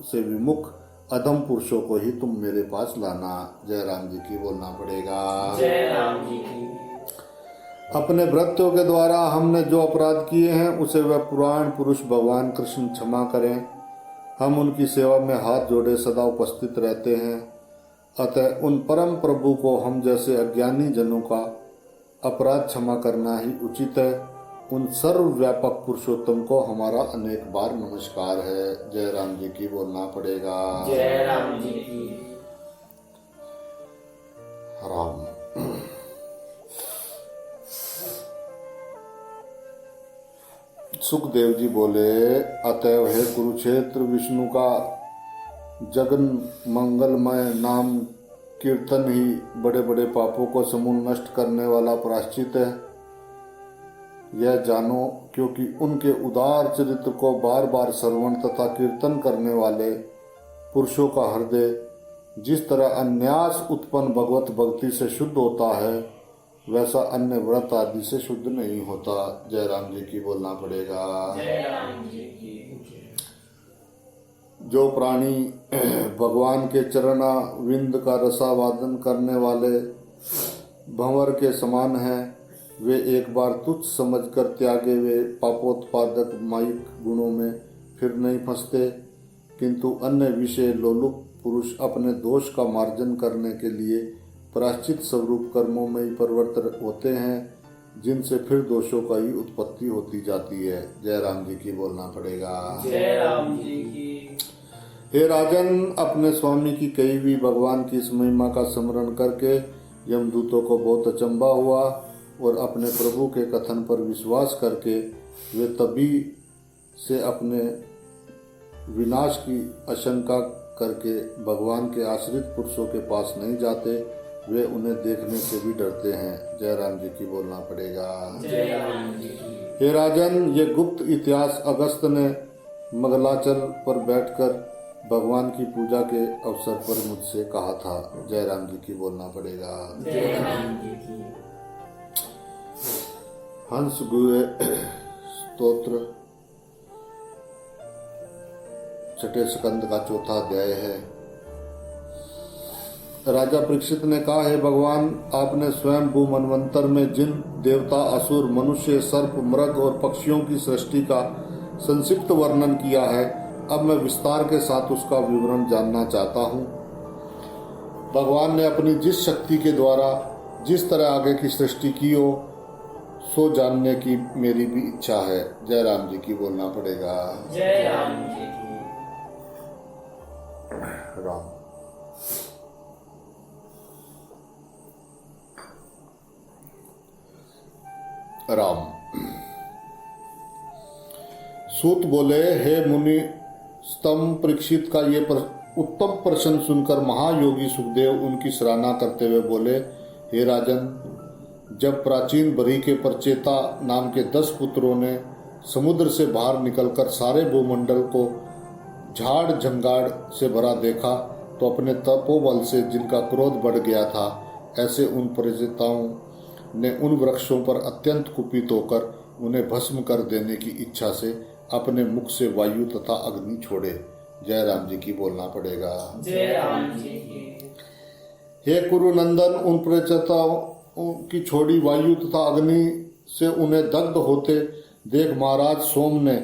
से विमुख अधम पुरुषों को ही तुम मेरे पास लाना। जय राम जी की बोलना पड़ेगा। जय राम जी की। अपने भृत्यों के द्वारा हमने जो अपराध किए हैं उसे वह पुराण पुरुष भगवान कृष्ण क्षमा करें। हम उनकी सेवा में हाथ जोड़े सदा उपस्थित रहते हैं। अतः उन परम प्रभु को हम जैसे अज्ञानी जनों का अपराध क्षमा करना ही उचित है। उन सर्वव्यापक पुरुषोत्तम को हमारा अनेक बार नमस्कार है। जय राम जी की बोलना पड़ेगा। जय राम जी की। राम। सुखदेव जी बोले, अतएव हे कुरुक्षेत्र, विष्णु का जगन मंगलमय नाम कीर्तन ही बड़े बड़े पापों को समूल नष्ट करने वाला प्रायश्चित है। यह जानो, क्योंकि उनके उदार चरित्र को बार बार श्रवण तथा कीर्तन करने वाले पुरुषों का हृदय जिस तरह अन्यास उत्पन्न भगवत भक्ति से शुद्ध होता है, वैसा अन्य व्रत आदि से शुद्ध नहीं होता। जय राम जी की बोलना पड़ेगा। जय राम जी की। जो प्राणी भगवान के चरणा विंद का रसावादन करने वाले भंवर के समान हैं, वे एक बार तुच्छ समझकर त्यागे वे पापोत्पादक मायिक गुणों में फिर नहीं फंसते, किंतु अन्य विषय लोलुप पुरुष अपने दोष का मार्जन करने के लिए प्रायश्चित स्वरूप कर्मों में ही परिवर्तित होते हैं, जिनसे फिर दोषों का ही उत्पत्ति होती जाती है। जय राम जी की बोलना पड़ेगा। जय राम जी की। हे राजन, अपने स्वामी की कही हुई भगवान की इस महिमा का स्मरण करके यमदूतों को बहुत अचंभा हुआ और अपने प्रभु के कथन पर विश्वास करके वे तभी से अपने विनाश की आशंका करके भगवान के आश्रित पुरुषों के पास नहीं जाते, वे उन्हें देखने से भी डरते हैं। जय राम जी की बोलना पड़ेगा। जय राम जी की। हे राजन, ये गुप्त इतिहास अगस्त ने मगलाचल पर बैठकर भगवान की पूजा के अवसर पर मुझसे कहा था। जय राम जी की बोलना पड़ेगा। जय राम जी की। हंस गुहे स्तोत्र छठे स्कंद का चौथा अध्याय है। राजा परीक्षित ने कहा, हे भगवान, आपने स्वयं भूमन्वंतर में जिन देवता, असुर, मनुष्य, सर्प, मृग और पक्षियों की सृष्टि का संक्षिप्त वर्णन किया है, अब मैं विस्तार के साथ उसका विवरण जानना चाहता हूँ। भगवान ने अपनी जिस शक्ति के द्वारा जिस तरह आगे की सृष्टि की हो, सो जानने की मेरी भी इच्छा है। जय राम जी की बोलना पड़ेगा। जय राम जी की। राम राम। सूत बोले, हे मुनि स्तंभ परीक्षित का ये उत्तम प्रश्न सुनकर महायोगी सुखदेव उनकी सराहना करते हुए बोले, हे राजन, जब प्राचीन बरी के परचेता नाम के 10 पुत्रों ने समुद्र से बाहर निकलकर सारे भूमंडल को झाड़ झंगाड़ से भरा देखा, तो अपने तपोबल से जिनका क्रोध बढ़ गया था, ऐसे उन परचेताओं ने उन वृक्षों पर अत्यंत कुपित होकर उन्हें भस्म कर देने की इच्छा से अपने मुख से वायु तथा अग्नि छोड़े। जय राम जी की बोलना पड़ेगा। जय राम जी की। हे कुरुनंदन, उन प्रचेताओं की छोड़ी वायु तथा अग्नि से उन्हें दग्ध होते देख महाराज सोम ने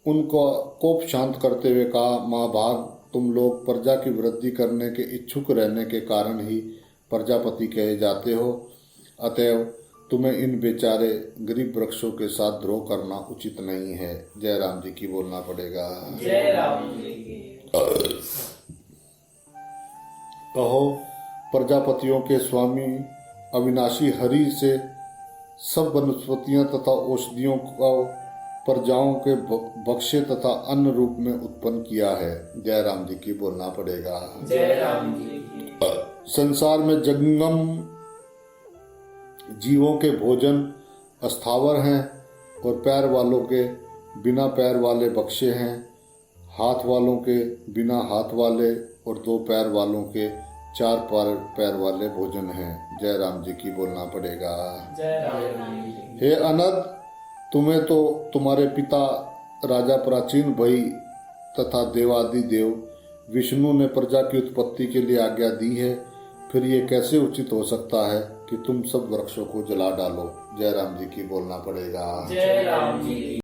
उनको कोप शांत करते हुए कहा, महाभाग, तुम लोग प्रजा की वृद्धि करने के इच्छुक रहने के कारण ही प्रजापति कहे जाते हो, अतएव तुम्हें इन बेचारे गरीब वृक्षों के साथ द्रोह करना उचित नहीं है। जय राम जी की बोलना पड़ेगा। जय राम जी की। कहो, प्रजापतियों के स्वामी अविनाशी हरि से सब वनस्पतियां तथा औषधियों को प्रजाओं के बख्शे तथा अन्न रूप में उत्पन्न किया है। जय राम जी की बोलना पड़ेगा। जय राम जी की। संसार में जंगम जीवों के भोजन अस्थावर हैं और पैर वालों के बिना पैर वाले बख्शे हैं, हाथ वालों के बिना हाथ वाले और 2 पैर वालों के 4 पैर वाले भोजन हैं। जय राम जी की बोलना पड़ेगा। जय राम जी की। हे अनद, तुम्हें तो तुम्हारे पिता राजा प्राचीन भई तथा देवादि देव विष्णु ने प्रजा की उत्पत्ति के लिए आज्ञा दी है, फिर ये कैसे उचित हो सकता है कि तुम सब वृक्षों को जला डालो। जय राम जी की बोलना पड़ेगा। जय राम जी की।